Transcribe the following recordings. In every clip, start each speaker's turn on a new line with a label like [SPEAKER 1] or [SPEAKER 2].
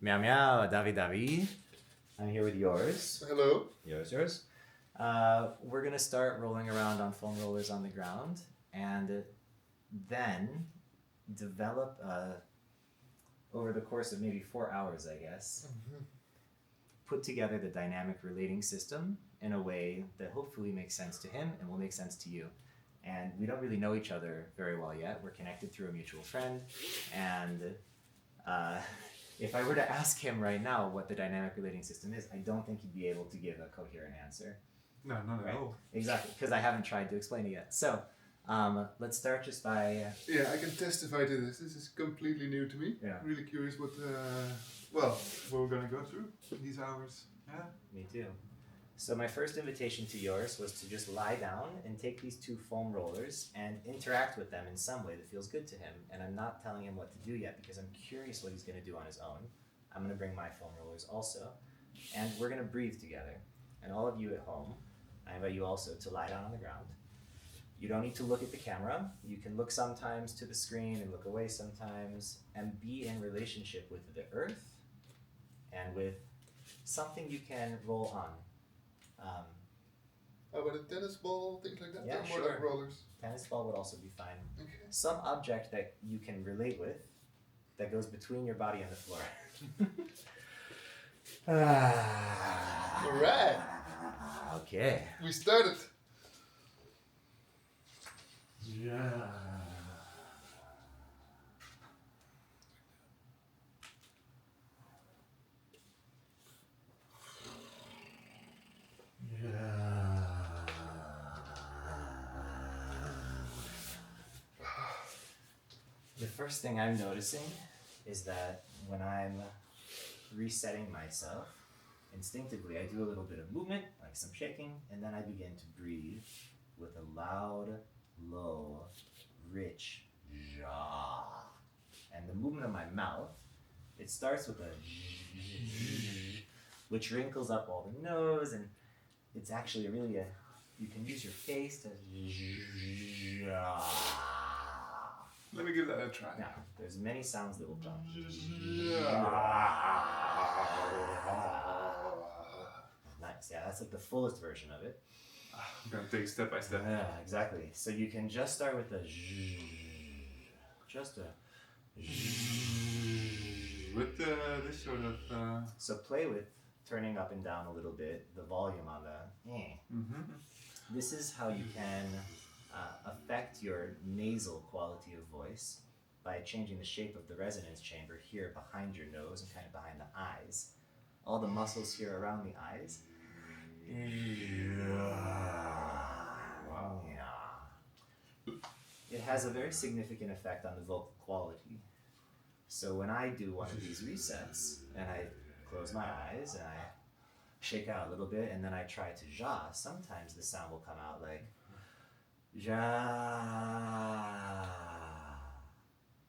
[SPEAKER 1] Meow meow, Davi. I'm here with Joris.
[SPEAKER 2] Hello.
[SPEAKER 1] Yours. We're gonna start rolling around on foam rollers on the ground, and then develop over the course of maybe 4 hours, I guess, put together the dynamic relating system in a way that hopefully makes sense to him and will make sense to you. And we don't really know each other very well yet. We're connected through a mutual friend, and if I were to ask him right now what the dynamic relating system is, I don't think he'd be able to give a coherent answer.
[SPEAKER 2] No, not at all.
[SPEAKER 1] Exactly, because I haven't tried to explain it yet. So, let's start just by...
[SPEAKER 2] Yeah, I can testify to this. This is completely new to me.
[SPEAKER 1] Yeah.
[SPEAKER 2] Really curious what we're going to go through in these hours. Yeah.
[SPEAKER 1] Me too. So my first invitation to yours was to just lie down and take these two foam rollers and interact with them in some way that feels good to him. And I'm not telling him what to do yet because I'm curious what he's going to do on his own. I'm going to bring my foam rollers also. And we're going to breathe together. And all of you at home, I invite you also to lie down on the ground. You don't need to look at the camera. You can look sometimes to the screen and look away sometimes and be in relationship with the earth and with something you can roll on.
[SPEAKER 2] How about a tennis ball, things like that?
[SPEAKER 1] Yeah,
[SPEAKER 2] or more
[SPEAKER 1] sure.
[SPEAKER 2] like rollers?
[SPEAKER 1] Tennis ball would also be fine.
[SPEAKER 2] Okay.
[SPEAKER 1] Some object that you can relate with that goes between your body and the floor.
[SPEAKER 2] Alright.
[SPEAKER 1] Okay.
[SPEAKER 2] We started.
[SPEAKER 1] Yeah. The first thing I'm noticing is that when I'm resetting myself, instinctively I do a little bit of movement, like some shaking, and then I begin to breathe with a loud, low, rich ja. And the movement of my mouth, it starts with a which wrinkles up all the nose, and it's actually really you can use your face to
[SPEAKER 2] Let me give that a try.
[SPEAKER 1] Now, there's many sounds that will come. Nice, yeah, that's like the fullest version of it.
[SPEAKER 2] I'm going to take it step by step.
[SPEAKER 1] Yeah, exactly. So you can just start with just a
[SPEAKER 2] With this sort of...
[SPEAKER 1] So play with turning up and down a little bit, the volume on the... This is how you can affect your nasal quality of voice by changing the shape of the resonance chamber here behind your nose and kind of behind the eyes. All the muscles here around the eyes. It has a very significant effect on the vocal quality. So when I do one of these resets and I close my eyes and I shake out a little bit and then I try to ja, sometimes the sound will come out like ja,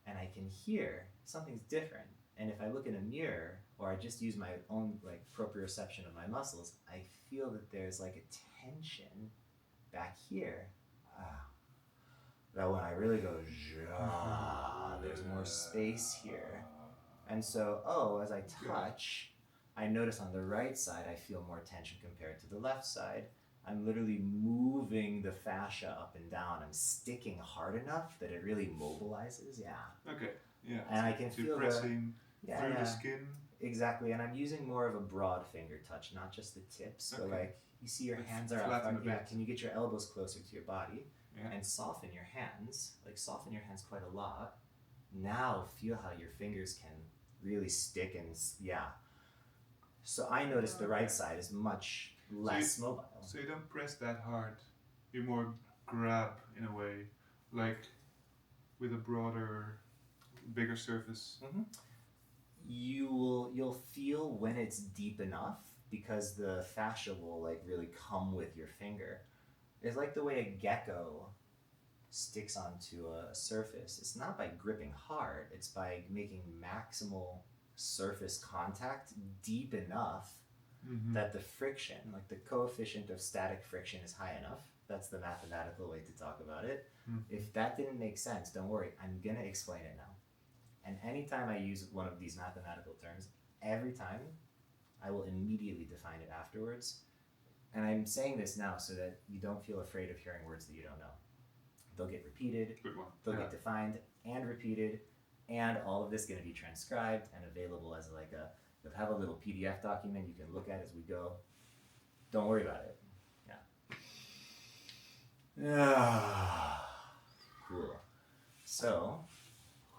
[SPEAKER 1] and I can hear something's different. And if I look in a mirror or I just use my own like proprioception of my muscles, I feel that there's like a tension back here. That when I really go ja, there's more space here. And so, as I touch, I notice on the right side I feel more tension compared to the left side. I'm literally moving the fascia up and down. I'm sticking hard enough that it really mobilizes,
[SPEAKER 2] Okay, yeah.
[SPEAKER 1] And I can feel
[SPEAKER 2] pressing through the skin.
[SPEAKER 1] Exactly, and I'm using more of a broad finger touch, not just the tips. So like, you see your hands are up. Yeah, can you get your elbows closer to your body?
[SPEAKER 2] Yeah.
[SPEAKER 1] And soften your hands, soften your hands quite a lot. Now feel how your fingers can really stick and, So I notice the right side is much less mobile.
[SPEAKER 2] So you don't press that hard, you more grab in a way, like with a broader, bigger surface.
[SPEAKER 1] You'll feel when it's deep enough because the fascia will like really come with your finger. It's like the way a gecko sticks onto a surface. It's not by gripping hard, it's by making maximal surface contact deep enough that the friction, like the coefficient of static friction is high enough. That's the mathematical way to talk about it. If that didn't make sense, don't worry, I'm gonna explain it now. And anytime I use one of these mathematical terms, every time, I will immediately define it afterwards. And I'm saying this now so that you don't feel afraid of hearing words that you don't know. They'll get repeated,
[SPEAKER 2] Good one.
[SPEAKER 1] they'll get defined and repeated, and all of this is going to be transcribed and available as like you'll have a little PDF document you can look at as we go. Don't worry about it. Yeah. Cool. So,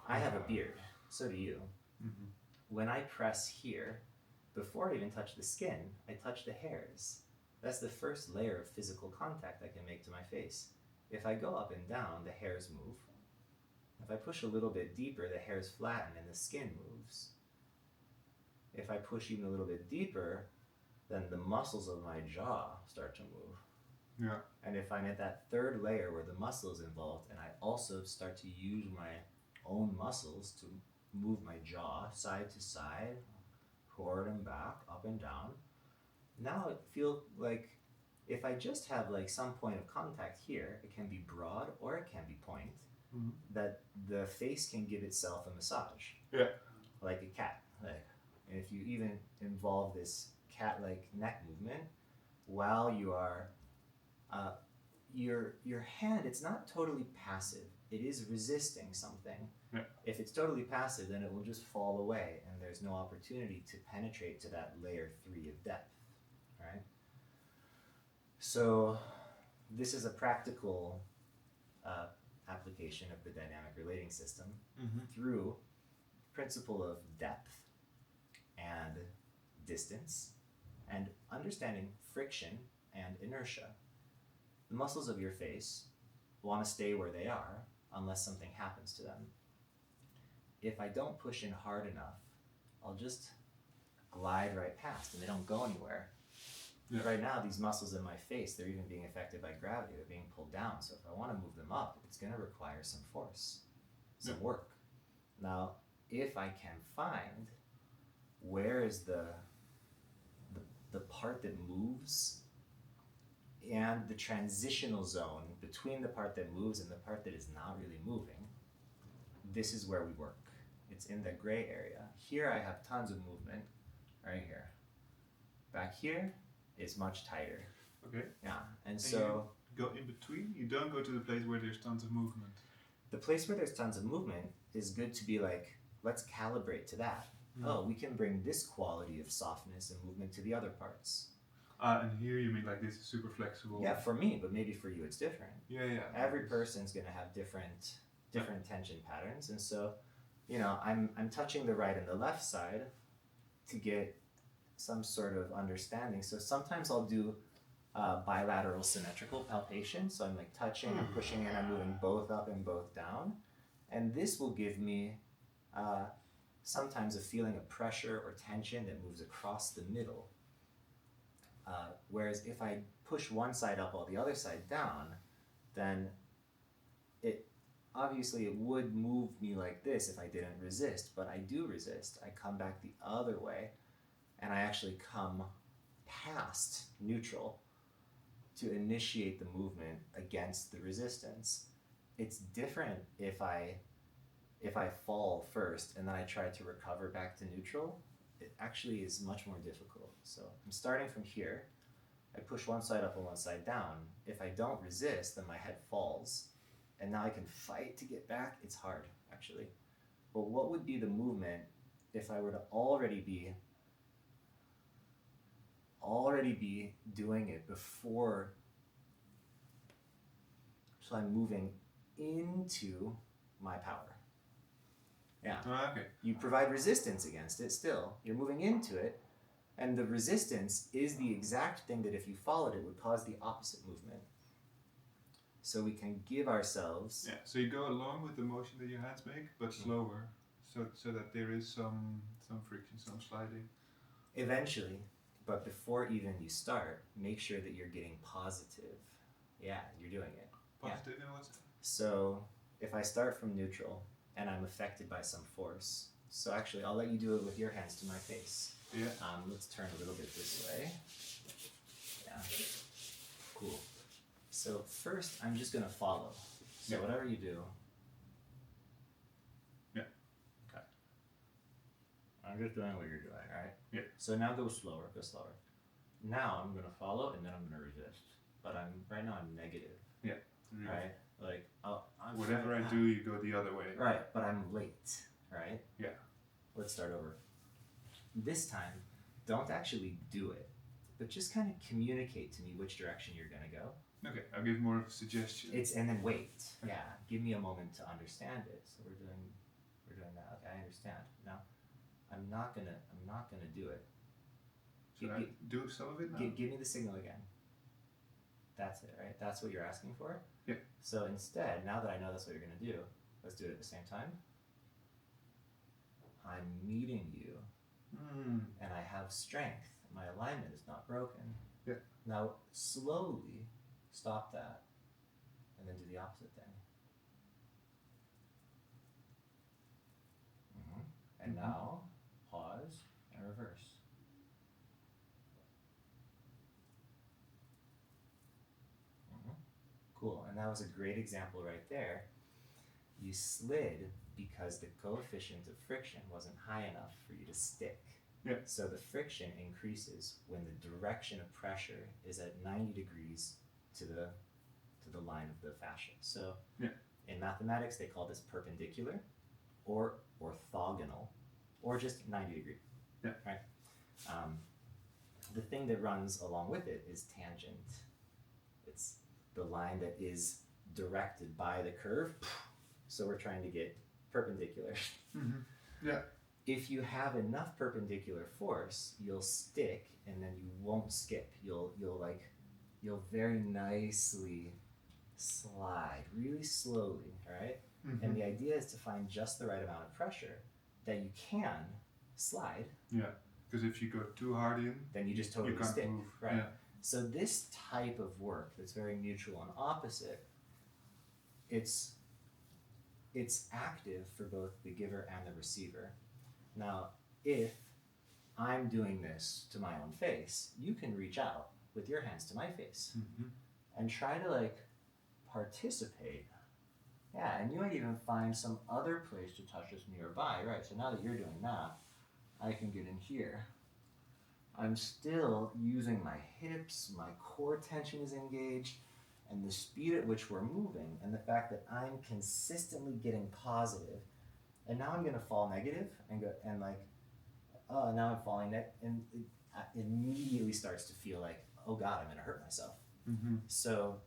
[SPEAKER 1] I have a beard. So do you.
[SPEAKER 2] Mm-hmm.
[SPEAKER 1] When I press here, before I even touch the skin, I touch the hairs. That's the first layer of physical contact I can make to my face. If I go up and down, the hairs move. If I push a little bit deeper, the hairs flatten and the skin moves. If I push even a little bit deeper, then the muscles of my jaw start to move.
[SPEAKER 2] Yeah.
[SPEAKER 1] And if I'm at that third layer where the muscle is involved, and I also start to use my own muscles to move my jaw side to side, forward and back, up and down, now it feels like if I just have like some point of contact here, it can be broad or it can be point, that the face can give itself a massage.
[SPEAKER 2] Yeah.
[SPEAKER 1] Like a cat. Like, and if you even involve this cat-like neck movement while you are your hand, it's not totally passive. It is resisting something.
[SPEAKER 2] Yeah.
[SPEAKER 1] If it's totally passive, then it will just fall away and there's no opportunity to penetrate to that layer 3 of depth, right? So this is a practical application of the dynamic relating system through principle of depth and distance and understanding friction and inertia. The muscles of your face want to stay where they are unless something happens to them. If I don't push in hard enough, I'll just glide right past and they don't go anywhere. Yeah. Right now, these muscles in my face, they're even being affected by gravity. They're being pulled down. So if I want to move them up, it's going to require some force, some work. Now, if I can find where is the part that moves and the transitional zone between the part that moves and the part that is not really moving, this is where we work. It's in the gray area. Here I have tons of movement, right here. Back here is much tighter.
[SPEAKER 2] Okay.
[SPEAKER 1] Yeah, and so
[SPEAKER 2] you go in between? You don't go to the place where there's tons of movement?
[SPEAKER 1] The place where there's tons of movement is good to be like, let's calibrate to that. Oh, we can bring this quality of softness and movement to the other parts.
[SPEAKER 2] And here you mean like this is super flexible?
[SPEAKER 1] Yeah, for me, but maybe for you it's different.
[SPEAKER 2] Yeah.
[SPEAKER 1] Every person's going to have different tension patterns, and so, I'm touching the right and the left side to get some sort of understanding. So sometimes I'll do bilateral symmetrical palpation. So I'm like touching, I'm pushing in, I'm moving both up and both down, and this will give me sometimes a feeling of pressure or tension that moves across the middle. Whereas if I push one side up while the other side down, then it would move me like this if I didn't resist, but I do resist. I come back the other way, and I actually come past neutral to initiate the movement against the resistance. It's different if I fall first and then I try to recover back to neutral. It actually is much more difficult. So I'm starting from here. I push one side up and one side down. If I don't resist, then my head falls. And now I can fight to get back. It's hard, actually. But what would be the movement if I were to already be doing it before? So I'm moving into my power. Yeah.
[SPEAKER 2] Oh, okay.
[SPEAKER 1] You provide resistance against it still. You're moving into it, and the resistance is the exact thing that if you followed it would cause the opposite movement. So we can give ourselves...
[SPEAKER 2] Yeah, so you go along with the motion that your hands make, but slower, so that there is some friction, some sliding.
[SPEAKER 1] Eventually, but before even you start, make sure that you're getting positive. Yeah, you're doing it.
[SPEAKER 2] Positive in what sense?
[SPEAKER 1] So if I start from neutral and I'm affected by some force, so actually I'll let you do it with your hands to my face.
[SPEAKER 2] Yeah.
[SPEAKER 1] Let's turn a little bit this way. Yeah. Cool. So first I'm just going to follow. So whatever you do.
[SPEAKER 2] Yeah.
[SPEAKER 1] Okay. I'm just doing what you're doing, right?
[SPEAKER 2] Yeah.
[SPEAKER 1] So now go slower, go slower. Now I'm gonna follow and then I'm gonna resist. But right now I'm negative.
[SPEAKER 2] Yeah.
[SPEAKER 1] Right? Like,
[SPEAKER 2] whatever I do, you go the other way.
[SPEAKER 1] Right, but I'm late, right?
[SPEAKER 2] Yeah.
[SPEAKER 1] Let's start over. This time, don't actually do it, but just kind of communicate to me which direction you're gonna go.
[SPEAKER 2] Okay, I'll give more of a suggestion.
[SPEAKER 1] And then wait. Yeah, give me a moment to understand it. So we're doing that. Okay, I understand. Now, I'm not gonna do it.
[SPEAKER 2] Should I do some of it now?
[SPEAKER 1] Give me the signal again. That's it, right? That's what you're asking for?
[SPEAKER 2] Yeah.
[SPEAKER 1] So instead, now that I know that's what you're gonna do, let's do it at the same time. I'm meeting you, and I have strength. My alignment is not broken.
[SPEAKER 2] Yeah.
[SPEAKER 1] Now, slowly stop that, and then do the opposite thing. And now, pause and reverse. Cool, and that was a great example right there. You slid because the coefficient of friction wasn't high enough for you to stick.
[SPEAKER 2] Yeah.
[SPEAKER 1] So the friction increases when the direction of pressure is at 90 degrees to the line of the fascia. So in mathematics, they call this perpendicular or orthogonal or just 90 degree.
[SPEAKER 2] Yeah.
[SPEAKER 1] Right? The thing that runs along with it is tangent. It's the line that is directed by the curve. So we're trying to get perpendicular.
[SPEAKER 2] Yeah.
[SPEAKER 1] If you have enough perpendicular force, you'll stick and then you won't skip. You'll very nicely slide really slowly, right? And the idea is to find just the right amount of pressure that you can slide.
[SPEAKER 2] Yeah, because if you go too hard in,
[SPEAKER 1] then you just totally
[SPEAKER 2] you can't
[SPEAKER 1] stick,
[SPEAKER 2] move.
[SPEAKER 1] right?
[SPEAKER 2] Yeah.
[SPEAKER 1] So this type of work that's very mutual and opposite, it's active for both the giver and the receiver. Now, if I'm doing this to my own face, you can reach out with your hands to my face and try to participate. Yeah, and you might even find some other place to touch this nearby, right? So now that you're doing that, I can get in here. I'm still using my hips, my core tension is engaged, and the speed at which we're moving, and the fact that I'm consistently getting positive, and now I'm gonna fall negative and go and now I'm falling and it immediately starts to feel like, oh God, I'm gonna hurt myself. So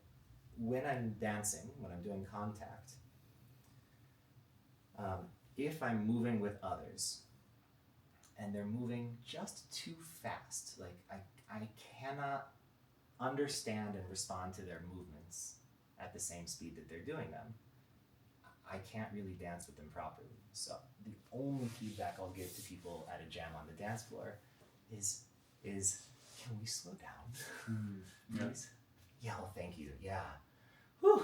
[SPEAKER 1] when I'm dancing, when I'm doing contact, if I'm moving with others and they're moving just too fast, like I cannot understand and respond to their movements at the same speed that they're doing them, I can't really dance with them properly. So the only feedback I'll give to people at a jam on the dance floor is can we slow down? Please? Yeah, well, thank you. Yeah. Whew.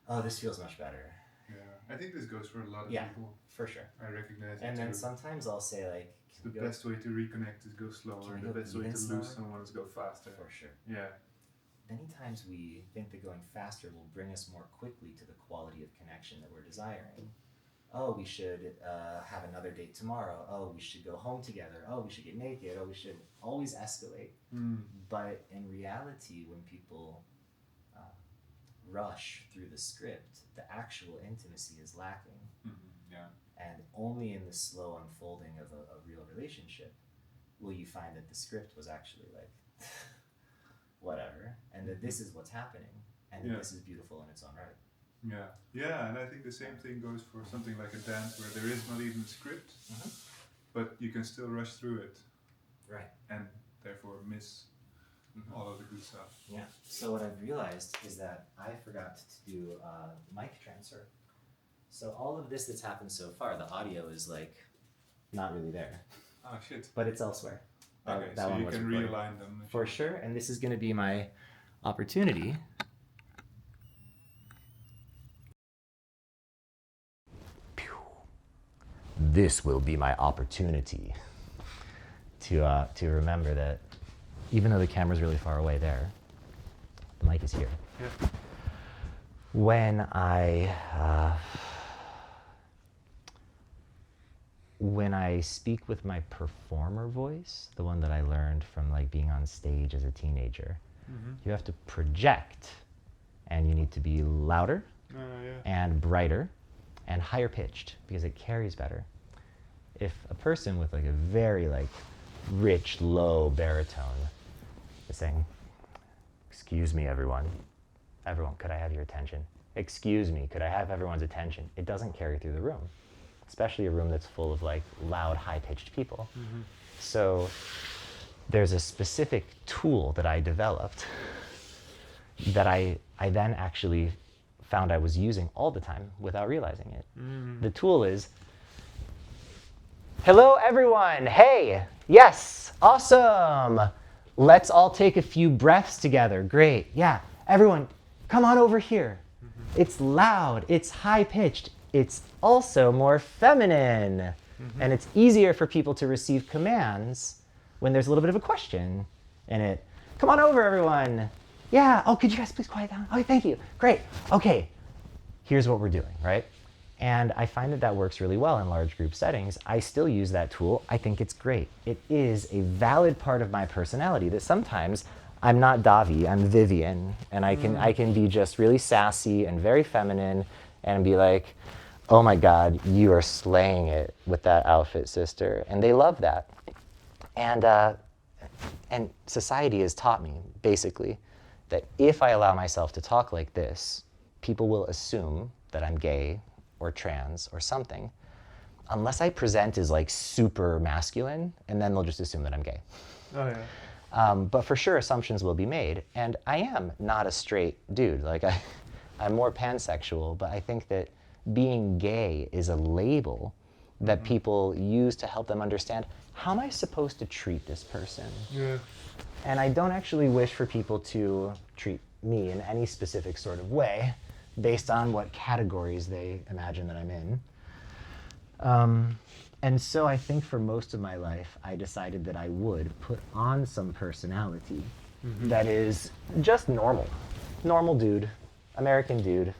[SPEAKER 1] Oh, this feels much better.
[SPEAKER 2] Yeah, I think this goes for a lot of people.
[SPEAKER 1] For sure.
[SPEAKER 2] I recognize it
[SPEAKER 1] And then
[SPEAKER 2] too.
[SPEAKER 1] sometimes I'll say
[SPEAKER 2] the best way to reconnect is go slower. The best way to lose someone is go faster.
[SPEAKER 1] For sure.
[SPEAKER 2] Yeah.
[SPEAKER 1] Many times we think that going faster will bring us more quickly to the quality of connection that we're desiring. Oh, we should have another date tomorrow. Oh, we should go home together. Oh, we should get naked. Oh, we should always escalate. But in reality, when people rush through the script, the actual intimacy is lacking.
[SPEAKER 2] Yeah.
[SPEAKER 1] And only in the slow unfolding of a real relationship will you find that the script was actually whatever, and that this is what's happening, and that this is beautiful in its own right.
[SPEAKER 2] Yeah, and I think the same thing goes for something like a dance where there is not even a script, but you can still rush through it.
[SPEAKER 1] Right.
[SPEAKER 2] And therefore miss all of the good stuff.
[SPEAKER 1] Yeah. So what I've realized is that I forgot to do mic transfer. So all of this that's happened so far, the audio is not really there.
[SPEAKER 2] Oh shit.
[SPEAKER 1] But it's elsewhere.
[SPEAKER 2] Okay, so you can realign them.
[SPEAKER 1] For sure, and this is going to be my opportunity. This will be my opportunity to remember that even though the camera's really far away there, the mic is here.
[SPEAKER 2] Yeah.
[SPEAKER 3] when I speak with my performer voice, the one that I learned from like being on stage as a teenager, you have to project, and you need to be louder and brighter and higher pitched because it carries better. If a person with like a very like rich, low baritone is saying, "Excuse me, everyone. Everyone, could I have your attention? Excuse me, could I have everyone's attention?" It doesn't carry through the room, especially a room that's full of like loud, high-pitched people. So there's a specific tool that I developed that I then actually found I was using all the time without realizing it. The tool is, "Hello, everyone. Hey, yes, awesome. Let's all take a few breaths together. Great. Yeah, everyone, come on over here." It's loud, it's high-pitched, it's also more feminine. And it's easier for people to receive commands when there's a little bit of a question in it. "Come on over, everyone. Yeah, oh, could you guys please quiet down? Oh, thank you. Great. Okay, here's what we're doing," right? And I find that that works really well in large group settings. I still use that tool. I think it's great. It is a valid part of my personality that sometimes I'm not Davi, I'm Vivian, and I can be just really sassy and very feminine and be like, "Oh my God, you are slaying it with that outfit, sister." And they love that. And society has taught me, basically, that if I allow myself to talk like this, people will assume that I'm gay or trans or something, unless I present as like super masculine, and then they'll just assume that I'm gay.
[SPEAKER 2] Oh yeah.
[SPEAKER 3] But for sure, assumptions will be made. And I am not a straight dude. Like I'm more pansexual, but I think that being gay is a label that people use to help them understand, how am I supposed to treat this person?
[SPEAKER 2] Yeah.
[SPEAKER 3] And I don't actually wish for people to treat me in any specific sort of way based on what categories they imagine that I'm in. And so I think for most of my life, I decided that I would put on some personality that is just normal. Normal dude, American dude,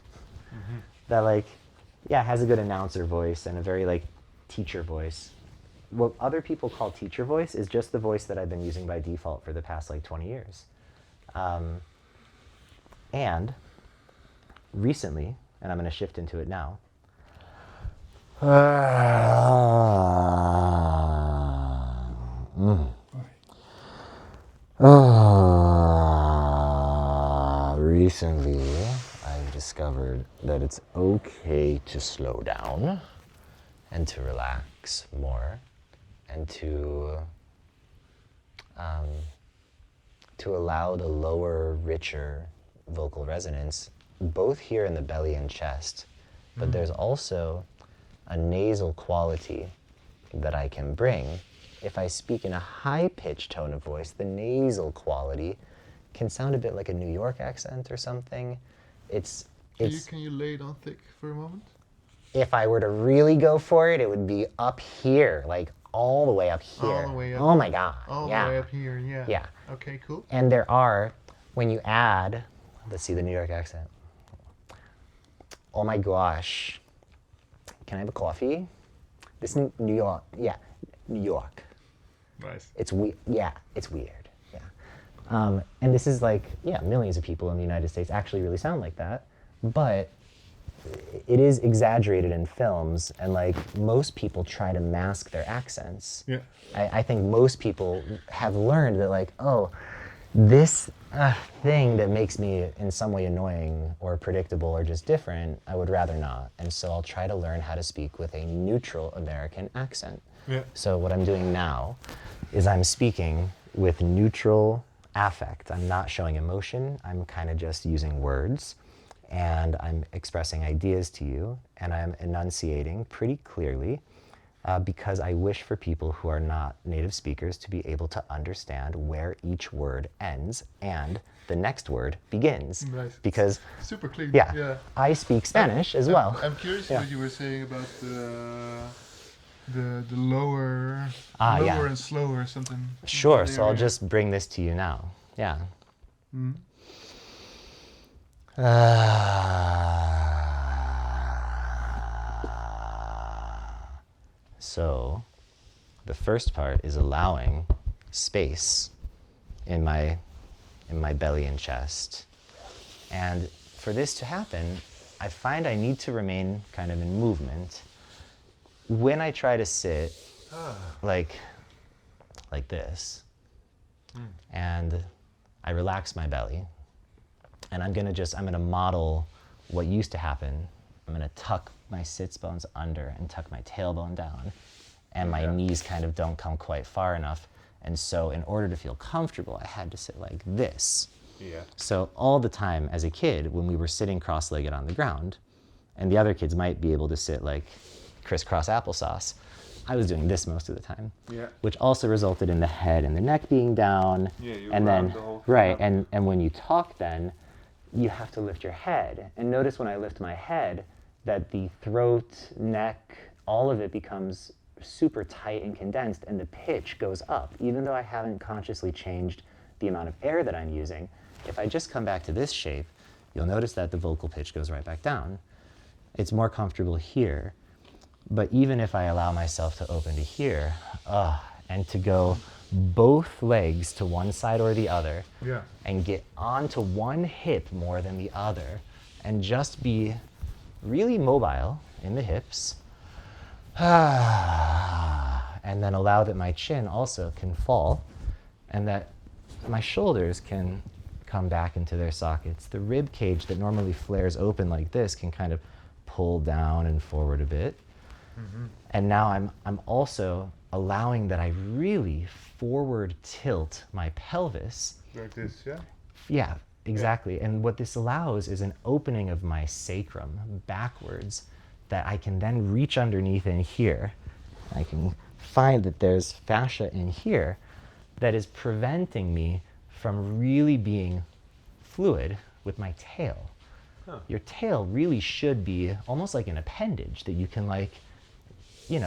[SPEAKER 3] that like, yeah, has a good announcer voice and a very like teacher voice. What other people call teacher voice is just the voice that I've been using by default for the past like 20 years. And recently, and I'm going to shift into it now, recently, I've discovered that it's okay to slow down and to relax more and to allow the lower, richer vocal resonance, both here in the belly and chest. But there's also a nasal quality that I can bring. If I speak in a high-pitched tone of voice, the nasal quality can sound a bit like a New York accent or something.
[SPEAKER 2] Can you lay it on thick for a moment?
[SPEAKER 3] If I were to really go for it, it would be up here, like all the way up here.
[SPEAKER 2] All the way up.
[SPEAKER 3] Oh my God.
[SPEAKER 2] All
[SPEAKER 3] yeah.
[SPEAKER 2] the way up here, yeah.
[SPEAKER 3] Yeah.
[SPEAKER 2] Okay, cool.
[SPEAKER 3] And there are, when you add, let's see the New York accent. Oh my gosh. Can I have a coffee? This is New York. Yeah, New York.
[SPEAKER 2] Nice.
[SPEAKER 3] It's weird. Yeah, it's weird. Yeah. And this is like, yeah, millions of people in the United States actually really sound like that. But it is exaggerated in films, and like most people try to mask their accents.
[SPEAKER 2] Yeah.
[SPEAKER 3] I think most people have learned that like, oh, this thing that makes me in some way annoying or predictable or just different, I would rather not. And so I'll try to learn how to speak with a neutral American accent.
[SPEAKER 2] Yeah.
[SPEAKER 3] So what I'm doing now is I'm speaking with neutral affect. I'm not showing emotion. I'm kind of just using words, and I'm expressing ideas to you, and I'm enunciating pretty clearly because I wish for people who are not native speakers to be able to understand where each word ends and the next word begins.
[SPEAKER 2] Nice.
[SPEAKER 3] Because
[SPEAKER 2] Super clean.
[SPEAKER 3] yeah, I speak Spanish as well.
[SPEAKER 2] I'm curious what you were saying about the lower
[SPEAKER 3] yeah.
[SPEAKER 2] and slower something.
[SPEAKER 3] Sure, so I'll just bring this to you now. Yeah. So the first part is allowing space in my belly and chest. And for this to happen, I find I need to remain kind of in movement. When I try to sit like this, and I relax my belly, and I'm gonna model what used to happen. I'm gonna tuck my sits bones under and tuck my tailbone down, and my knees kind of don't come quite far enough. And so in order to feel comfortable, I had to sit like this.
[SPEAKER 2] Yeah.
[SPEAKER 3] So all the time as a kid, when we were sitting cross-legged on the ground, and the other kids might be able to sit like crisscross applesauce, I was doing this most of the time.
[SPEAKER 2] Yeah.
[SPEAKER 3] Which also resulted in the head and the neck being down.
[SPEAKER 2] Yeah, you
[SPEAKER 3] and
[SPEAKER 2] round
[SPEAKER 3] then
[SPEAKER 2] the whole thing
[SPEAKER 3] right,
[SPEAKER 2] up.
[SPEAKER 3] and when you talk then, you have to lift your head. And notice when I lift my head that the throat, neck, all of it becomes super tight and condensed, and the pitch goes up, even though I haven't consciously changed the amount of air that I'm using. If I just come back to this shape, you'll notice that the vocal pitch goes right back down. It's more comfortable here. But even if I allow myself to open to here, and to go both legs to one side or the other, and get onto one hip more than the other, and just be really mobile in the hips, and then allow that my chin also can fall, and that my shoulders can come back into their sockets. The rib cage that normally flares open like this can kind of pull down and forward a bit. And now I'm also allowing that I really forward tilt my pelvis.
[SPEAKER 2] Like this, yeah?
[SPEAKER 3] Yeah, exactly. And what this allows is an opening of my sacrum backwards that I can then reach underneath in here. I can find that there's fascia in here that is preventing me from really being fluid with my tail. Your tail really should be almost like an appendage that you can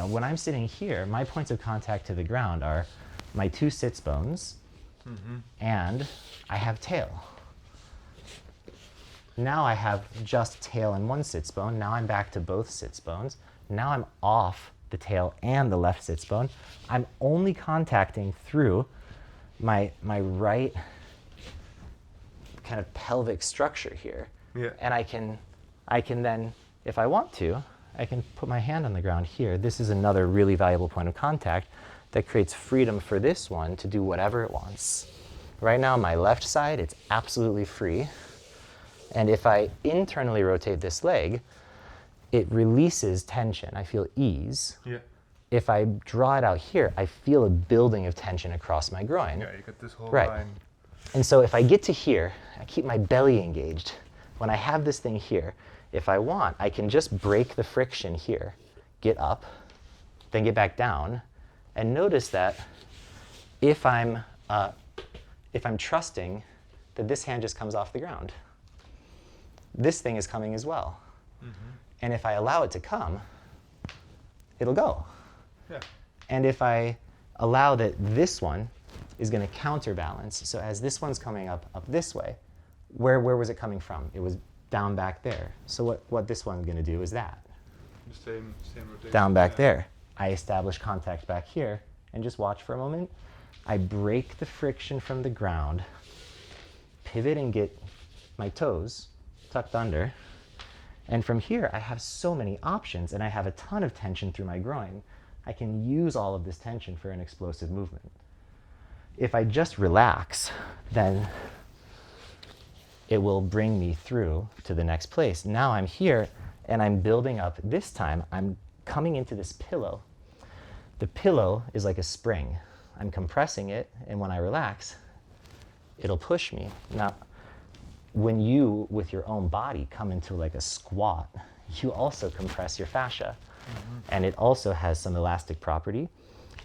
[SPEAKER 3] when I'm sitting here, my points of contact to the ground are my two sits bones, and I have tail. Now I have just tail and one sits bone. Now I'm back to both sits bones. Now I'm off the tail and the left sits bone. I'm only contacting through my right kind of pelvic structure here.
[SPEAKER 2] Yeah.
[SPEAKER 3] And I can then, if I want to, I can put my hand on the ground here. This is another really valuable point of contact that creates freedom for this one to do whatever it wants. Right now, my left side, it's absolutely free. And if I internally rotate this leg, it releases tension. I feel ease.
[SPEAKER 2] Yeah.
[SPEAKER 3] If I draw it out here, I feel a building of tension across my groin.
[SPEAKER 2] Yeah, you got this whole
[SPEAKER 3] Right.
[SPEAKER 2] line.
[SPEAKER 3] And so if I get to here, I keep my belly engaged. When I have this thing here, if I want, I can just break the friction here, get up, then get back down, and notice that if I'm trusting that this hand just comes off the ground, this thing is coming as well. And if I allow it to come, it'll go.
[SPEAKER 2] Yeah.
[SPEAKER 3] And if I allow that this one is going to counterbalance, so as this one's coming up this way, where was it coming from? It was down back there. So what this one's going to do is that.
[SPEAKER 2] The same rotation.
[SPEAKER 3] Down back
[SPEAKER 2] yeah.
[SPEAKER 3] there. I establish contact back here, and just watch for a moment. I break the friction from the ground, pivot and get my toes tucked under, and from here I have so many options, and I have a ton of tension through my groin. I can use all of this tension for an explosive movement. If I just relax, then it will bring me through to the next place. Now I'm here, and I'm building up. This time, I'm coming into this pillow. The pillow is like a spring. I'm compressing it, and when I relax, it'll push me. Now, when you, with your own body, come into like a squat, you also compress your fascia. And it also has some elastic property,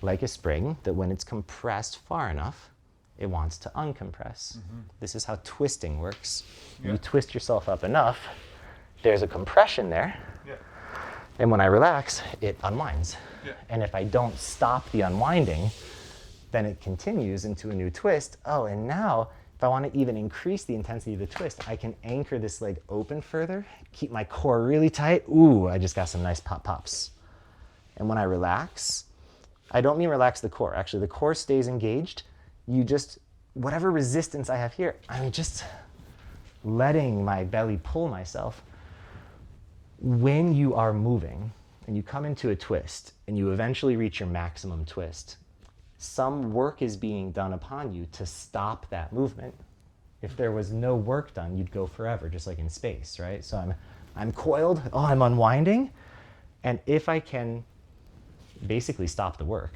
[SPEAKER 3] like a spring, that when it's compressed far enough, it wants to uncompress. This is how twisting works.
[SPEAKER 2] Yeah.
[SPEAKER 3] You twist yourself up enough, there's a compression there,
[SPEAKER 2] Yeah.
[SPEAKER 3] and when I relax, it unwinds.
[SPEAKER 2] Yeah.
[SPEAKER 3] And if I don't stop the unwinding, then it continues into a new twist. Oh, and now, if I want to even increase the intensity of the twist, I can anchor this leg open further, keep my core really tight. Ooh, I just got some nice pop-pops. And when I relax, I don't mean relax the core. Actually, the core stays engaged. You just, whatever resistance I have here, I'm just letting my belly pull myself. When you are moving and you come into a twist and you eventually reach your maximum twist, some work is being done upon you to stop that movement. If there was no work done, you'd go forever, just like in space, right? So I'm coiled, I'm unwinding, and if I can basically stop the work,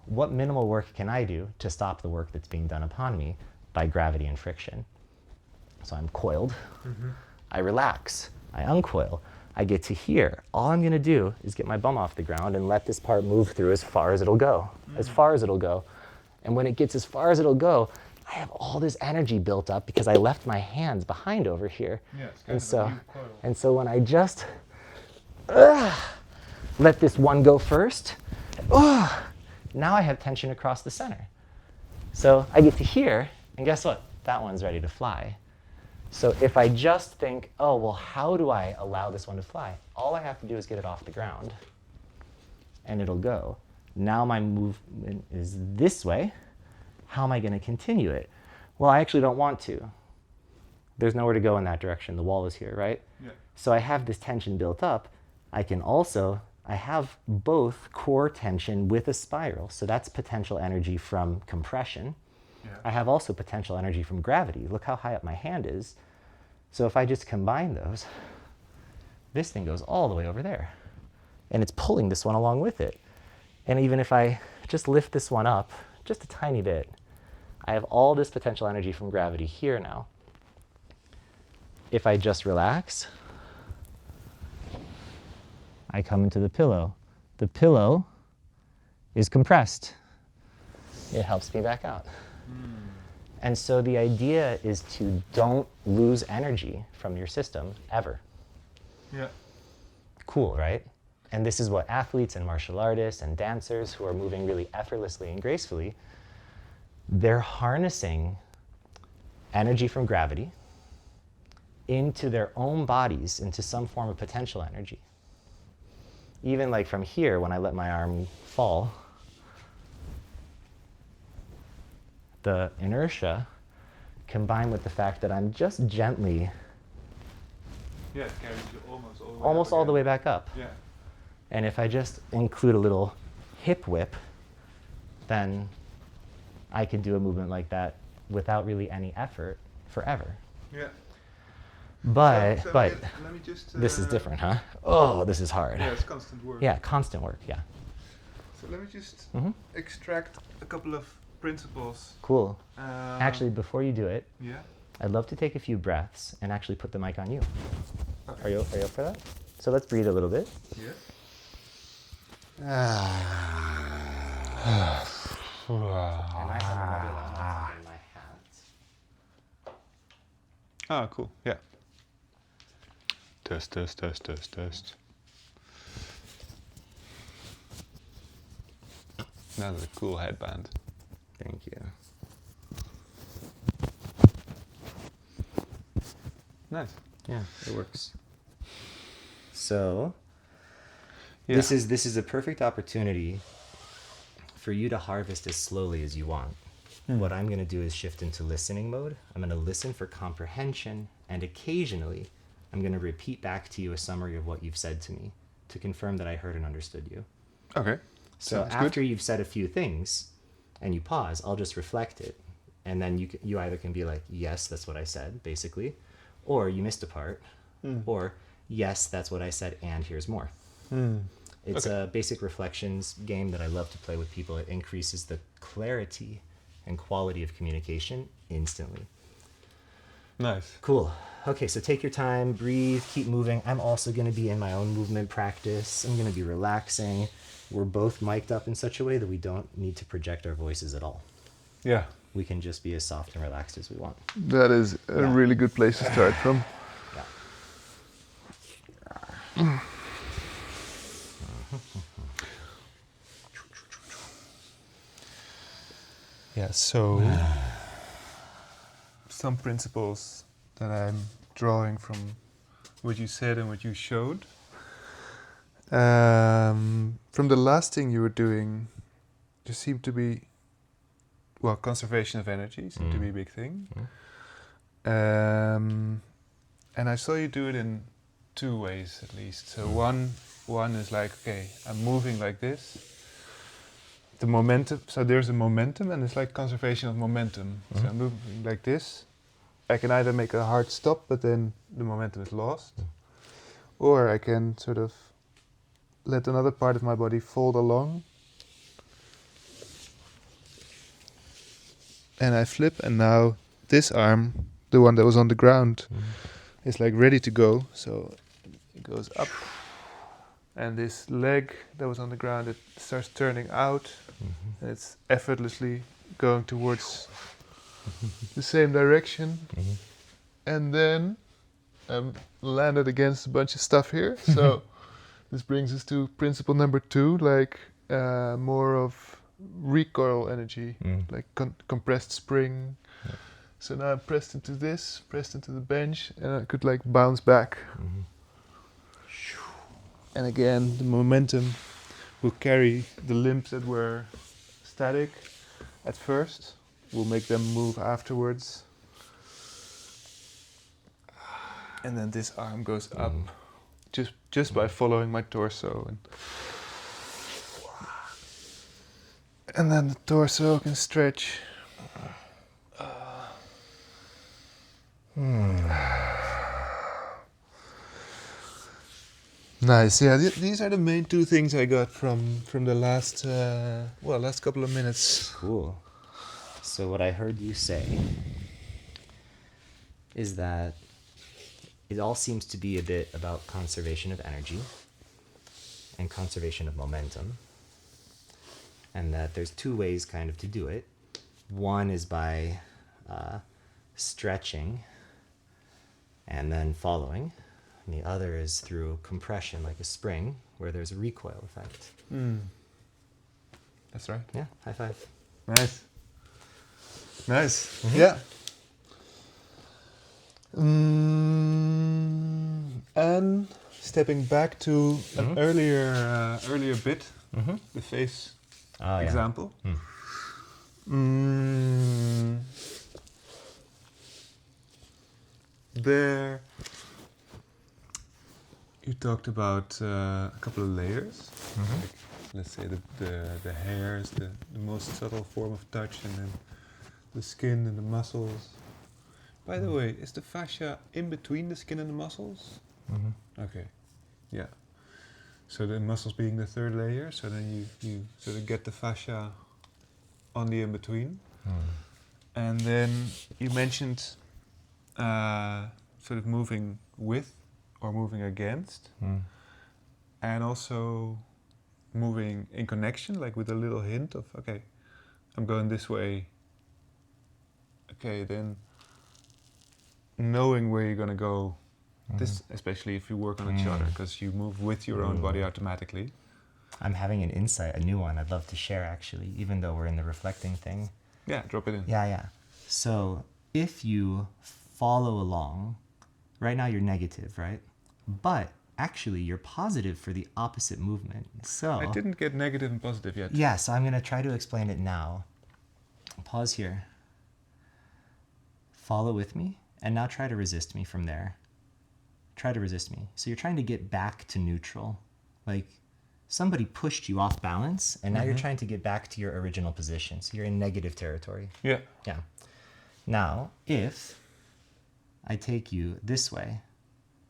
[SPEAKER 3] what minimal work can I do to stop the work that's being done upon me by gravity and friction? So I'm coiled, I relax, I uncoil, I get to here. All I'm gonna do is get my bum off the ground and let this part move through as far as it'll go, as far as it'll go. And when it gets as far as it'll go, I have all this energy built up because I left my hands behind over here.
[SPEAKER 2] Yeah, it's kind of a new coil.
[SPEAKER 3] And so when I just let this one go first, now I have tension across the center. So I get to here, and guess what? That one's ready to fly. So if I just think, oh, well, how do I allow this one to fly? All I have to do is get it off the ground, and it'll go. Now my movement is this way. How am I going to continue it? Well, I actually don't want to. There's nowhere to go in that direction. The wall is here, right?
[SPEAKER 2] Yeah.
[SPEAKER 3] So I have this tension built up. I have both core tension with a spiral. So that's potential energy from compression.
[SPEAKER 2] Yeah.
[SPEAKER 3] I have also potential energy from gravity. Look how high up my hand is. So if I just combine those, this thing goes all the way over there. And it's pulling this one along with it. And even if I just lift this one up just a tiny bit, I have all this potential energy from gravity here now. If I just relax, I come into the pillow. The pillow is compressed. It helps me back out. And so the idea is to don't lose energy from your system ever.
[SPEAKER 2] Yeah.
[SPEAKER 3] Cool, right? And this is what athletes and martial artists and dancers who are moving really effortlessly and gracefully, they're harnessing energy from gravity into their own bodies, into some form of potential energy. Even like from here, when I let my arm fall, the inertia combined with the fact that I'm just gently,
[SPEAKER 2] Yeah, it carries you almost all the way
[SPEAKER 3] almost
[SPEAKER 2] up
[SPEAKER 3] all the
[SPEAKER 2] again.
[SPEAKER 3] way back up.
[SPEAKER 2] Yeah.
[SPEAKER 3] And if I just include a little hip whip, then I can do a movement like that without really any effort forever.
[SPEAKER 2] Yeah.
[SPEAKER 3] But
[SPEAKER 2] let me just.
[SPEAKER 3] this is different, huh? Oh, this is hard.
[SPEAKER 2] Yeah, it's constant work.
[SPEAKER 3] Yeah, constant work, yeah.
[SPEAKER 2] So let me just
[SPEAKER 3] Mhm.
[SPEAKER 2] extract a couple of principles.
[SPEAKER 3] Cool.
[SPEAKER 2] Um,
[SPEAKER 3] Actually, before you do it,
[SPEAKER 2] Yeah.
[SPEAKER 3] I'd love to take a few breaths and actually put the mic on you.
[SPEAKER 2] Okay.
[SPEAKER 3] Are you up for that? So let's breathe a little bit.
[SPEAKER 2] Yeah.
[SPEAKER 3] And I have another one in my hat.
[SPEAKER 2] Ah, cool. Yeah. Test, test, test, test, test. That's a cool headband.
[SPEAKER 3] Thank you.
[SPEAKER 2] Nice.
[SPEAKER 3] Yeah, it works. So
[SPEAKER 2] Yeah.
[SPEAKER 3] this is a perfect opportunity for you to harvest as slowly as you want. What I'm going to do is shift into listening mode. I'm going to listen for comprehension, and occasionally I'm going to repeat back to you a summary of what you've said to me to confirm that I heard and understood you.
[SPEAKER 2] Okay.
[SPEAKER 3] So
[SPEAKER 2] Sounds
[SPEAKER 3] after
[SPEAKER 2] good.
[SPEAKER 3] you've said a few things and you pause, I'll just reflect it. And then you either can be like, yes, that's what I said, basically, or you missed a part, or yes, that's what I said, and here's more. It's
[SPEAKER 2] Okay.
[SPEAKER 3] a basic reflections game that I love to play with people. It increases the clarity and quality of communication instantly.
[SPEAKER 2] Nice.
[SPEAKER 3] Cool. Okay, so take your time, breathe, keep moving. I'm also going to be in my own movement practice. I'm going to be relaxing. We're both mic'd up in such a way that we don't need to project our voices at all.
[SPEAKER 2] Yeah.
[SPEAKER 3] We can just be as soft and relaxed as we want.
[SPEAKER 2] That is a
[SPEAKER 3] Yeah.
[SPEAKER 2] really good place to start from.
[SPEAKER 3] Yeah.
[SPEAKER 2] Yeah, so some principles that I'm drawing from what you said and what you showed. From the last thing you were doing, there seemed to be, well, conservation of energy seemed to be a big thing. And I saw you do it in two ways at least. So one is like, okay, I'm moving like this. The momentum, so there's a momentum, and it's like conservation of momentum. So I'm moving like this. I can either make a hard stop, but then the momentum is lost, or I can sort of let another part of my body fold along, and I flip, and now this arm, the one that was on the ground, is like ready to go. So it goes up, and this leg that was on the ground, it starts turning out, and it's effortlessly going towards the same direction. And then I'm landed against a bunch of stuff here. So this brings us to principle number 2, like more of recoil energy, like compressed spring. So now I'm pressed into this, pressed into the bench, and I could like bounce back. And again, the momentum will carry the limbs that were static at first. We'll make them move afterwards. And then this arm goes up just by following my torso. And then the torso can stretch. Nice. Yeah, these are the main two things I got from the last last couple of minutes.
[SPEAKER 3] Cool. So what I heard you say is that it all seems to be a bit about conservation of energy and conservation of momentum, and that there's two ways kind of to do it. One is by stretching and then following, and the other is through compression, like a spring, where there's a recoil effect.
[SPEAKER 2] That's right.
[SPEAKER 3] Yeah, high five.
[SPEAKER 2] Nice. Yeah. And stepping back to an earlier bit, the face example. There, you talked about a couple of layers. Like, let's say the hair is the most subtle form of touch, and then the skin and the muscles. By the way, is the fascia in between the skin and the muscles? Okay, yeah. So the muscles being the third layer, so then you sort of get the fascia on the in-between. And then you mentioned sort of moving with or moving against, and also moving in connection, like with a little hint of, okay, I'm going this way. Okay, then knowing where you're going to go, this, especially if you work on each other, because you move with your own body automatically.
[SPEAKER 3] I'm having an insight, a new one I'd love to share actually, even though we're in the reflecting thing.
[SPEAKER 2] Yeah, drop it in.
[SPEAKER 3] Yeah. So if you follow along, right now you're negative, right? But actually you're positive for the opposite movement. So
[SPEAKER 2] I didn't get negative and positive yet.
[SPEAKER 3] Yeah, so I'm going to try to explain it now. Pause here. Follow with me, and now try to resist me from there. Try to resist me. So you're trying to get back to neutral. Like somebody pushed you off balance, and now you're trying to get back to your original position. So you're in negative territory.
[SPEAKER 2] Yeah.
[SPEAKER 3] Now, if I take you this way,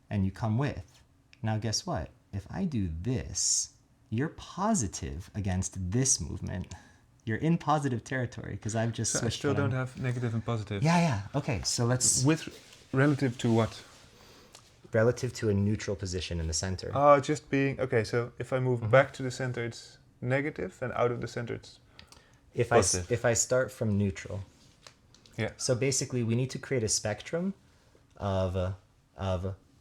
[SPEAKER 3] and you come with, now guess what? If I do this, you're positive against this movement. You're in positive territory because I've just switched.
[SPEAKER 2] I still don't have negative and positive.
[SPEAKER 3] Yeah. Okay, so let's...
[SPEAKER 2] With relative to what?
[SPEAKER 3] Relative to a neutral position in the center.
[SPEAKER 2] Oh, just being... Okay, so if I move back to the center, it's negative, and out of the center, it's positive.
[SPEAKER 3] If I start from neutral.
[SPEAKER 2] Yeah.
[SPEAKER 3] So basically, we need to create a spectrum of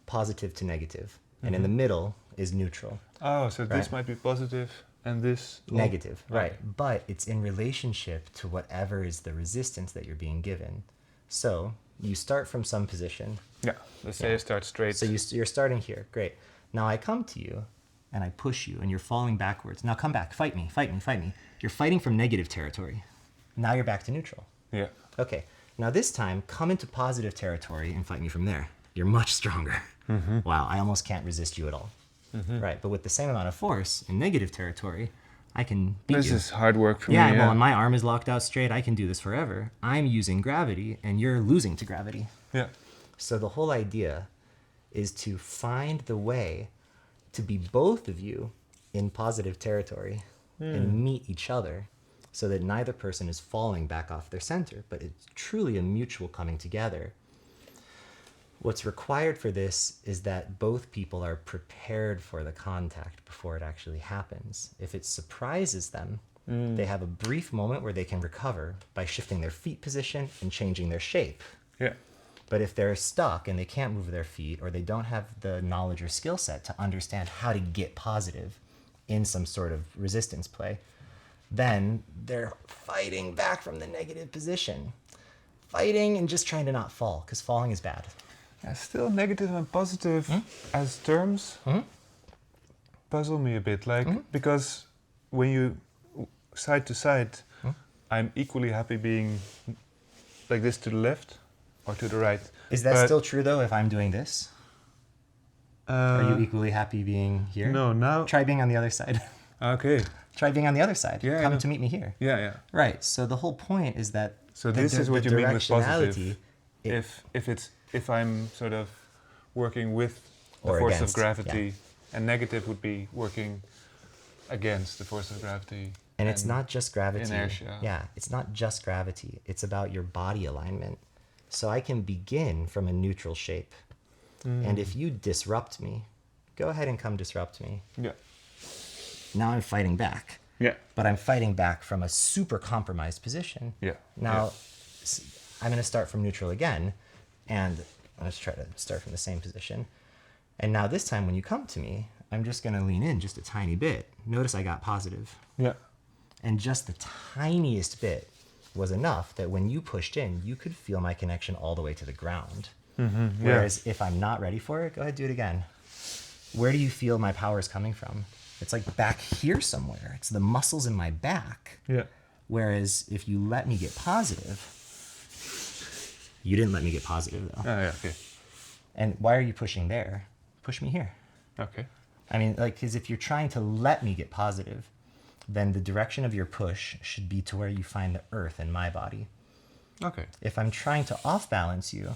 [SPEAKER 3] positive to negative. And in the middle is neutral.
[SPEAKER 2] Oh, so this might be positive and this...
[SPEAKER 3] Negative, right. But it's in relationship to whatever is the resistance that you're being given. So you start from some position.
[SPEAKER 2] Yeah, let's say I start straight.
[SPEAKER 3] So you're starting here, great. Now I come to you, and I push you and you're falling backwards. Now come back, fight me, fight me, fight me. You're fighting from negative territory. Now you're back to neutral.
[SPEAKER 2] Yeah.
[SPEAKER 3] Okay, now this time, come into positive territory and fight me from there. You're much stronger. Wow, I almost can't resist you at all. Right, but with the same amount of force in negative territory, I can beat
[SPEAKER 2] This
[SPEAKER 3] you.
[SPEAKER 2] is hard work for
[SPEAKER 3] Yeah,
[SPEAKER 2] me.
[SPEAKER 3] well, and my arm is locked out straight. I can do this forever. I'm using gravity, and you're losing to gravity.
[SPEAKER 2] Yeah.
[SPEAKER 3] So the whole idea is to find the way to be both of you in positive territory and meet each other so that neither person is falling back off their center, but it's truly a mutual coming together. What's required for this is that both people are prepared for the contact before it actually happens. If it surprises them, they have a brief moment where they can recover by shifting their feet position and changing their shape.
[SPEAKER 2] Yeah.
[SPEAKER 3] But if they're stuck and they can't move their feet, or they don't have the knowledge or skill set to understand how to get positive in some sort of resistance play, then they're fighting back from the negative position. Fighting and just trying to not fall, because falling is bad.
[SPEAKER 2] Yeah, still negative and positive as terms puzzle me a bit. Like, because when you side to side, I'm equally happy being like this to the left or to the right.
[SPEAKER 3] Is that
[SPEAKER 2] But,
[SPEAKER 3] still true, though, if I'm doing this? Are you equally happy being here?
[SPEAKER 2] No, now.
[SPEAKER 3] Try being on the other side.
[SPEAKER 2] Okay.
[SPEAKER 3] Try being on the other side.
[SPEAKER 2] Yeah, I
[SPEAKER 3] Come
[SPEAKER 2] know.
[SPEAKER 3] to meet me here.
[SPEAKER 2] Yeah, yeah.
[SPEAKER 3] Right. So the whole point is that.
[SPEAKER 2] So
[SPEAKER 3] the
[SPEAKER 2] this is what
[SPEAKER 3] the
[SPEAKER 2] you mean with positive.
[SPEAKER 3] directionality,
[SPEAKER 2] If I'm sort of working with the
[SPEAKER 3] Or
[SPEAKER 2] force
[SPEAKER 3] against,
[SPEAKER 2] of gravity, and negative would be working against the force of gravity.
[SPEAKER 3] And it's not just gravity.
[SPEAKER 2] inertia.
[SPEAKER 3] Yeah, it's not just gravity. It's about your body alignment. So I can begin from a neutral shape. And if you disrupt me, go ahead and come disrupt me.
[SPEAKER 2] Yeah.
[SPEAKER 3] Now I'm fighting back.
[SPEAKER 2] Yeah.
[SPEAKER 3] But I'm fighting back from a super compromised position.
[SPEAKER 2] Yeah.
[SPEAKER 3] Now, I'm going to start from neutral again. And let's try to start from the same position. And now this time when you come to me, I'm just going to lean in just a tiny bit. Notice I got positive.
[SPEAKER 2] Yeah.
[SPEAKER 3] And just the tiniest bit was enough that when you pushed in, you could feel my connection all the way to the ground. Whereas if I'm not ready for it, go ahead, do it again. Where do you feel my power is coming from? It's like back here somewhere. It's the muscles in my back.
[SPEAKER 2] Yeah.
[SPEAKER 3] Whereas if you let me get positive, you didn't let me get positive though.
[SPEAKER 2] Oh, yeah. Okay.
[SPEAKER 3] And why are you pushing there? Push me here.
[SPEAKER 2] Okay.
[SPEAKER 3] I mean, like, because if you're trying to let me get positive, then the direction of your push should be to where you find the earth in my body.
[SPEAKER 2] Okay.
[SPEAKER 3] If I'm trying to off balance you,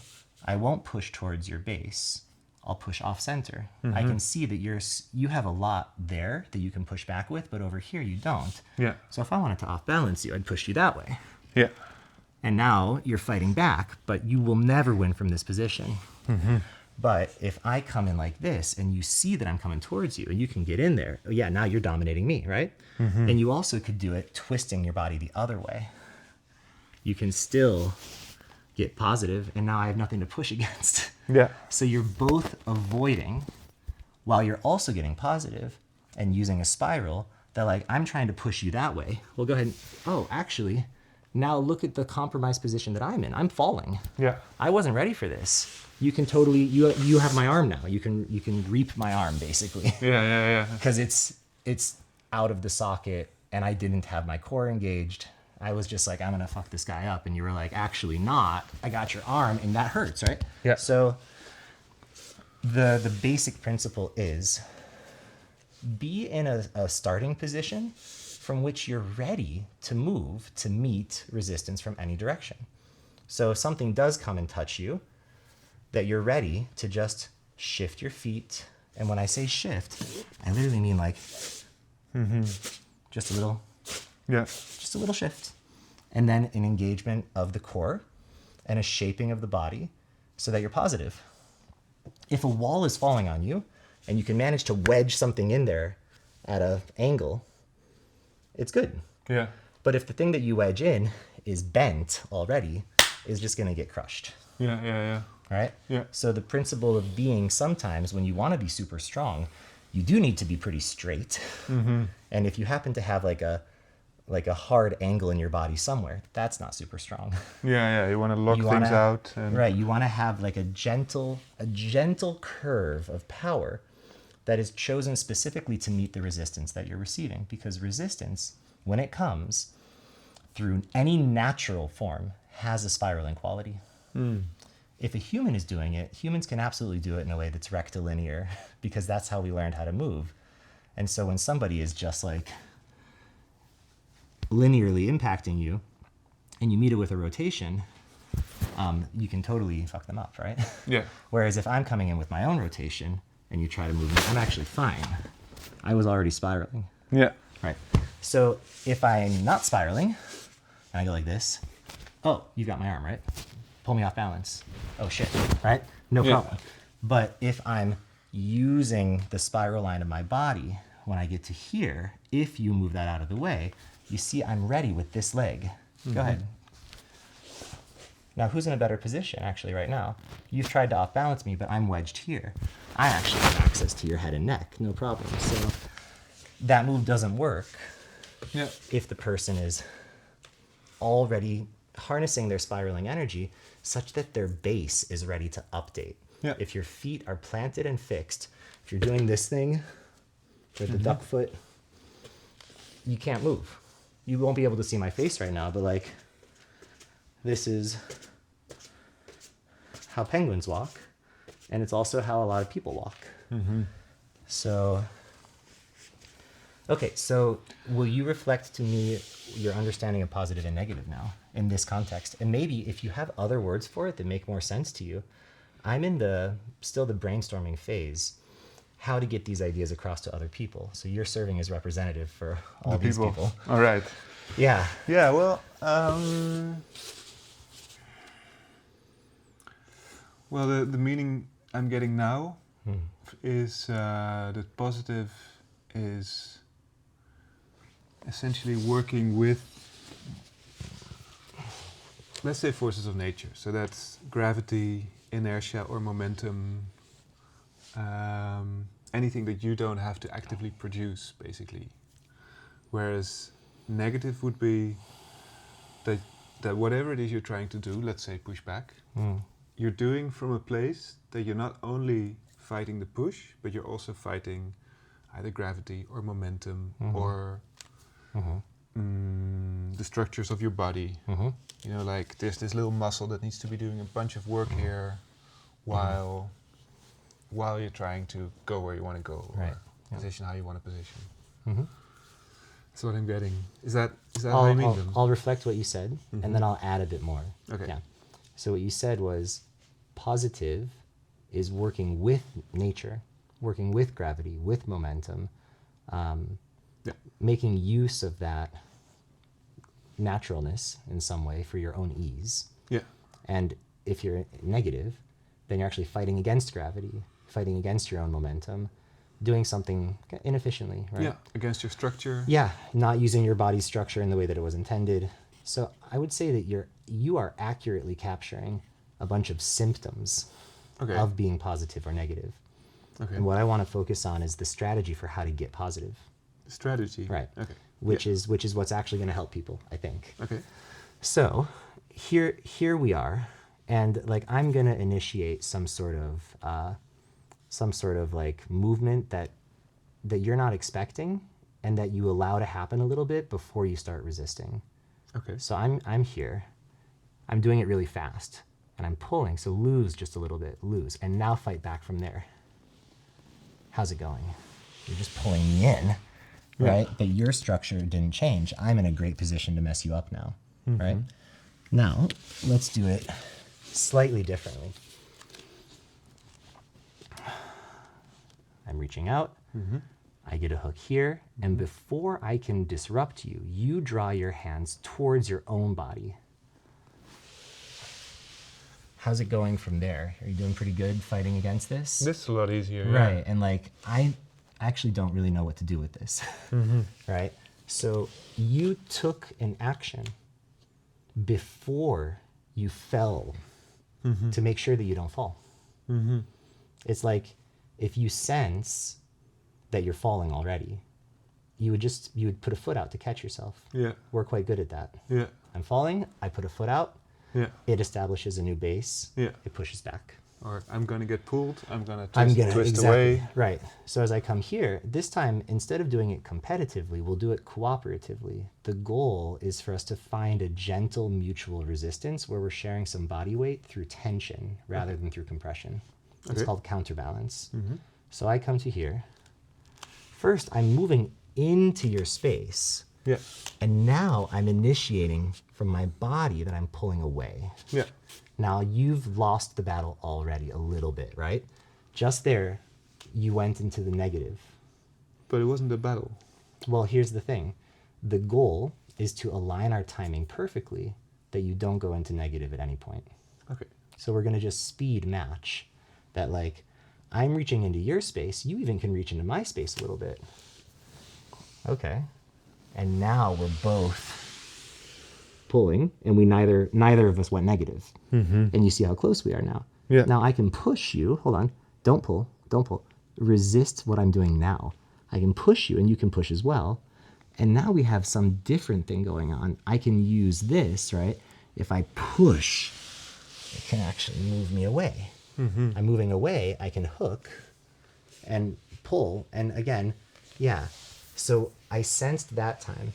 [SPEAKER 3] I won't push towards your base. I'll push off center. I can see that you have a lot there that you can push back with, but over here you don't.
[SPEAKER 2] Yeah.
[SPEAKER 3] So if I wanted to off balance you, I'd push you that way.
[SPEAKER 2] Yeah.
[SPEAKER 3] And now you're fighting back, but you will never win from this position. But if I come in like this and you see that I'm coming towards you and you can get in there, oh yeah, now you're dominating me, right? And you also could do it twisting your body the other way. You can still get positive, and now I have nothing to push against.
[SPEAKER 2] Yeah.
[SPEAKER 3] So you're both avoiding while you're also getting positive and using a spiral that, like, I'm trying to push you that way. Well, go ahead. Oh, actually, now look at the compromised position that I'm in. I'm falling.
[SPEAKER 2] Yeah.
[SPEAKER 3] I wasn't ready for this. You can totally, you have my arm now. You can reap my arm, basically.
[SPEAKER 2] Yeah.
[SPEAKER 3] Because it's out of the socket and I didn't have my core engaged. I was just like, I'm gonna fuck this guy up, and you were like, actually not. I got your arm, and that hurts, right?
[SPEAKER 2] Yeah.
[SPEAKER 3] So the basic principle is be in a starting position from which you're ready to move to meet resistance from any direction. So if something does come and touch you, that you're ready to just shift your feet. And when I say shift, I literally mean like just a little.
[SPEAKER 2] Yeah.
[SPEAKER 3] Just a little shift. And then an engagement of the core and a shaping of the body so that you're positive. If a wall is falling on you and you can manage to wedge something in there at an angle, it's good.
[SPEAKER 2] Yeah.
[SPEAKER 3] But if the thing that you wedge in is bent already, it's just going to get crushed.
[SPEAKER 2] Yeah.
[SPEAKER 3] All right?
[SPEAKER 2] Yeah.
[SPEAKER 3] So the principle of being, sometimes when you want to be super strong, you do need to be pretty straight. And if you happen to have like a hard angle in your body somewhere, that's not super strong.
[SPEAKER 2] Yeah. You want to lock
[SPEAKER 3] You
[SPEAKER 2] things
[SPEAKER 3] wanna-
[SPEAKER 2] out. And
[SPEAKER 3] Right. You want to have like a gentle curve of power that is chosen specifically to meet the resistance that you're receiving. Because resistance, when it comes through any natural form, has a spiraling quality. If a human is doing it, humans can absolutely do it in a way that's rectilinear, because that's how we learned how to move. And so when somebody is just like linearly impacting you, and you meet it with a rotation, you can totally fuck them up, right?
[SPEAKER 2] Yeah.
[SPEAKER 3] Whereas if I'm coming in with my own rotation and you try to move me, I'm actually fine. I was already spiraling.
[SPEAKER 2] Yeah.
[SPEAKER 3] Right. So if I'm not spiraling and I go like this, oh, you got my arm, right? Pull me off balance. Oh shit, right? No problem. But if I'm using the spiral line of my body, when I get to here, if you move that out of the way, you see I'm ready with this leg. Go ahead. Now, who's in a better position, actually, right now? You've tried to off-balance me, but I'm wedged here. I actually have access to your head and neck, no problem. So that move doesn't work if the person is already harnessing their spiraling energy such that their base is ready to update. If your feet are planted and fixed, if you're doing this thing with the duck foot, you can't move. You won't be able to see my face right now, but like, this is how penguins walk, and it's also how a lot of people walk. So, okay, so will you reflect to me your understanding of positive and negative now in this context? And maybe if you have other words for it that make more sense to you, I'm in still the brainstorming phase, how to get these ideas across to other people. So you're serving as representative for all these people.
[SPEAKER 2] All right.
[SPEAKER 3] Yeah.
[SPEAKER 2] Yeah, well, the meaning I'm getting now is that positive is essentially working with, let's say, forces of nature. So that's gravity, inertia, or momentum, anything that you don't have to actively produce, basically. Whereas negative would be that whatever it is you're trying to do, let's say push back, you're doing from a place that you're not only fighting the push, but you're also fighting either gravity or momentum or the structures of your body. You know, like there's this little muscle that needs to be doing a bunch of work here while you're trying to go where you want to go, or position how you want to position. That's what I'm getting. Is that how you mean them?
[SPEAKER 3] I'll reflect what you said, and then I'll add a bit more.
[SPEAKER 2] Okay.
[SPEAKER 3] Yeah. So what you said was positive is working with nature, working with gravity, with momentum, making use of that naturalness in some way for your own ease. Yeah. And if you're negative, then you're actually fighting against gravity, fighting against your own momentum, doing something inefficiently, right?
[SPEAKER 2] Yeah, against your structure.
[SPEAKER 3] Yeah, not using your body's structure in the way that it was intended. So I would say that you are accurately capturing a bunch of symptoms of being positive or negative. Okay. And what I want to focus on is the strategy for how to get positive.
[SPEAKER 2] Strategy.
[SPEAKER 3] Right. Okay. Which is what's actually going to help people, I think. Okay. So here we are, and like I'm going to initiate some sort of like movement that you're not expecting, and that you allow to happen a little bit before you start resisting. Okay. So I'm here. I'm doing it really fast, and I'm pulling. So lose just a little bit, lose, and now fight back from there. How's it going? You're just pulling me in, right? But your structure didn't change. I'm in a great position to mess you up now, right? Now, let's do it slightly differently. I'm reaching out. I get a hook here, and before I can disrupt you, you draw your hands towards your own body. How's it going from there? Are you doing pretty good fighting against this?
[SPEAKER 2] This is a lot easier.
[SPEAKER 3] Right, and like I actually don't really know what to do with this, right? So you took an action before you fell to make sure that you don't fall. It's like if you sense that you're falling already, you would put a foot out to catch yourself. Yeah. We're quite good at that. I'm falling, I put a foot out. It establishes a new base. It pushes back.
[SPEAKER 2] Or I'm going to get pulled, I'm going
[SPEAKER 3] I'm
[SPEAKER 2] to
[SPEAKER 3] gonna
[SPEAKER 2] twist
[SPEAKER 3] exactly
[SPEAKER 2] away.
[SPEAKER 3] right. So as I come here, this time instead of doing it competitively, we'll do it cooperatively. The goal is for us to find a gentle mutual resistance where we're sharing some body weight through tension rather than through compression. It's
[SPEAKER 2] Okay.
[SPEAKER 3] called counterbalance.
[SPEAKER 2] Mm-hmm.
[SPEAKER 3] So I come to here. First, I'm moving into your space,
[SPEAKER 2] Yeah.
[SPEAKER 3] and now I'm initiating from my body that I'm pulling away.
[SPEAKER 2] Yeah.
[SPEAKER 3] Now you've lost the battle already a little bit, right? Just there, you went into the negative.
[SPEAKER 2] But it wasn't a battle.
[SPEAKER 3] Well, here's the thing. The goal is to align our timing perfectly that you don't go into negative at any point.
[SPEAKER 2] Okay.
[SPEAKER 3] So we're going to just speed match that, like, I'm reaching into your space. You even can reach into my space a little bit. Okay. And now we're both pulling, and we neither of us went negative.
[SPEAKER 2] Mm-hmm.
[SPEAKER 3] And you see how close we are now.
[SPEAKER 2] Yeah.
[SPEAKER 3] Now I can push you. Hold on. Don't pull. Don't pull. Resist what I'm doing now. I can push you, and you can push as well. And now we have some different thing going on. I can use this, right? If I push, it can actually move me away.
[SPEAKER 2] Mm-hmm.
[SPEAKER 3] I'm moving away. I can hook and pull. And again, yeah. So I sensed that time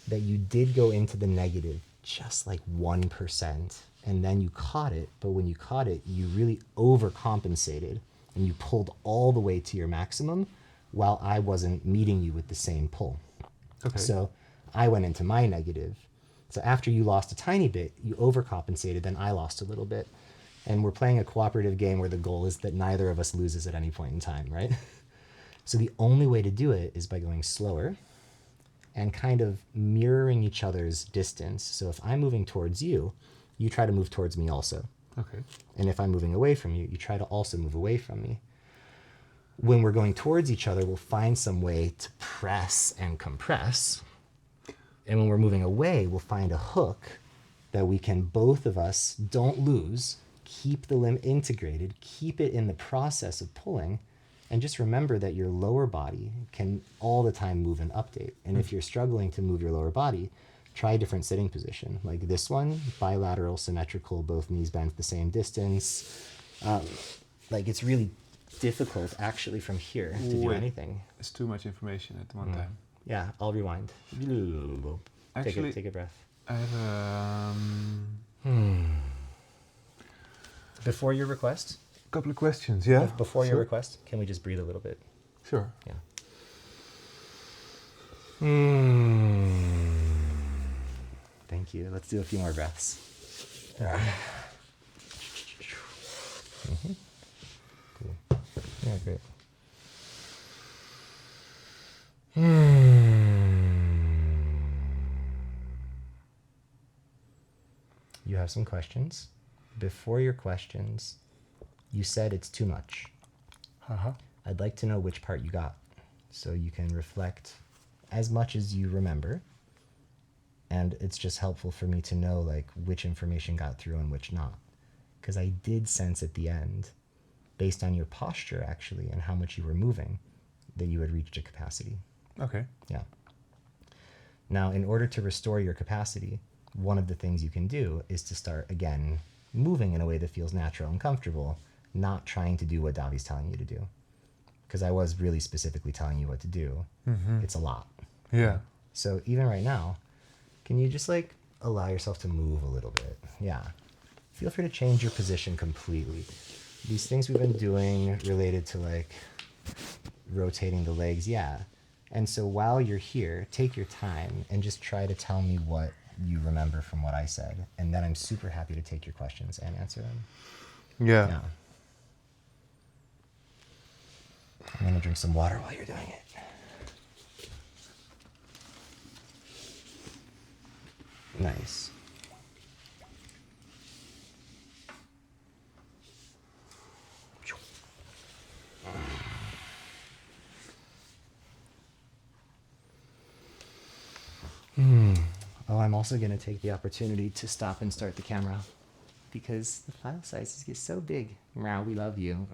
[SPEAKER 3] that you did go into the negative just like 1%. And then you caught it. But when you caught it, you really overcompensated. And you pulled all the way to your maximum while I wasn't meeting you with the same pull.
[SPEAKER 2] Okay.
[SPEAKER 3] So I went into my negative. So after you lost a tiny bit, you overcompensated, then I lost a little bit. And we're playing a cooperative game where the goal is that neither of us loses at any point in time, right? So the only way to do it is by going slower and kind of mirroring each other's distance. So if I'm moving towards you, you try to move towards me also.
[SPEAKER 2] Okay.
[SPEAKER 3] And if I'm moving away from you, you try to also move away from me. When we're going towards each other, we'll find some way to press and compress. And when we're moving away, we'll find a hook that we can, both of us, don't lose, keep the limb integrated, keep it in the process of pulling, and just remember that your lower body can all the time move and update. And if you're struggling to move your lower body, try a different sitting position. Like this one, bilateral, symmetrical, both knees bent the same distance. Like it's really difficult actually from here to do
[SPEAKER 2] Wait.
[SPEAKER 3] anything.
[SPEAKER 2] It's too much information at one time.
[SPEAKER 3] Yeah, I'll rewind.
[SPEAKER 2] Actually,
[SPEAKER 3] Take a breath.
[SPEAKER 2] I have
[SPEAKER 3] Before your request?
[SPEAKER 2] a couple of questions, yeah?
[SPEAKER 3] Before your
[SPEAKER 2] Sure.
[SPEAKER 3] request, can we just breathe a little bit?
[SPEAKER 2] Sure.
[SPEAKER 3] Yeah. Thank you. Let's do a few more breaths. Mm-hmm. Cool. Yeah, great. You have some questions. Before your questions, you said it's too much.
[SPEAKER 2] Uh-huh.
[SPEAKER 3] I'd like to know which part you got so you can reflect as much as you remember. And it's just helpful for me to know like which information got through and which not. Because I did sense at the end, based on your posture actually and how much you were moving, that you had reached a capacity.
[SPEAKER 2] Okay.
[SPEAKER 3] Yeah. Now, in order to restore your capacity, one of the things you can do is to start again moving in a way that feels natural and comfortable, not trying to do what Davi's telling you to do. Because I was really specifically telling you what to do.
[SPEAKER 2] Mm-hmm.
[SPEAKER 3] It's a lot.
[SPEAKER 2] Yeah.
[SPEAKER 3] So even right now, can you just like allow yourself to move a little bit? Yeah. Feel free to change your position completely. These things we've been doing related to like rotating the legs, yeah. And so while you're here, take your time and just try to tell me what you remember from what I said. And then I'm super happy to take your questions and answer them.
[SPEAKER 2] Yeah.
[SPEAKER 3] Yeah. I'm gonna drink some water while you're doing it. Nice. Oh, I'm also going to take the opportunity to stop and start the camera because the file sizes get so big. Meow, we love you.